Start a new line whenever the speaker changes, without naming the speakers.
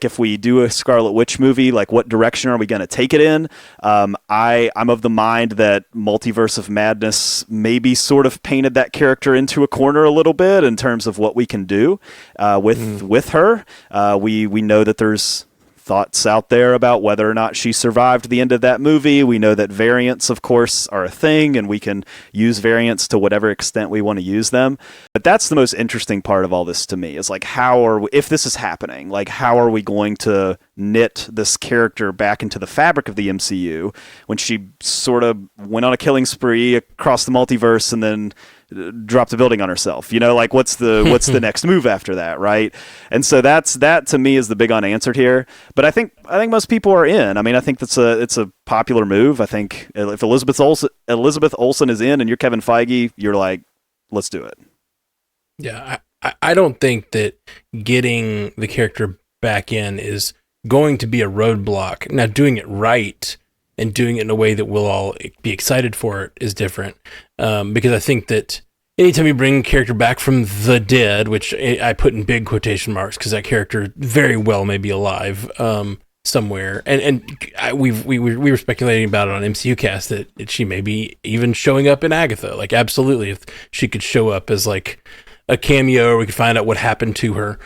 if we do a Scarlet Witch movie, like what direction are we going to take it in? I'm of the mind that Multiverse of Madness maybe sort of painted that character into a corner a little bit in terms of what we can do with her. We know that there's thoughts out there about whether or not she survived the end of that movie. We know that variants, of course, are a thing, and we can use variants to whatever extent we want to use them. But that's the most interesting part of all this to me, is like, if this is happening, like, how are we going to knit this character back into the fabric of the MCU when she sort of went on a killing spree across the multiverse and then dropped a building on herself? Like, what's the next move after that, right? And so that to me is the big unanswered here. But I think most people are in. I mean, I think it's a popular move. I think if Elizabeth Olsen is in and you're Kevin Feige, you're like, let's do it.
Yeah, I don't think that getting the character back in is going to be a roadblock. Now, doing it right and doing it in a way that we'll all be excited for it is different. Because I think that anytime you bring a character back from the dead, which I put in big quotation marks because that character very well may be alive somewhere, and we were speculating about it on MCU Cast that she may be even showing up in Agatha. Like, absolutely, if she could show up as like a cameo, or we could find out what happened to her.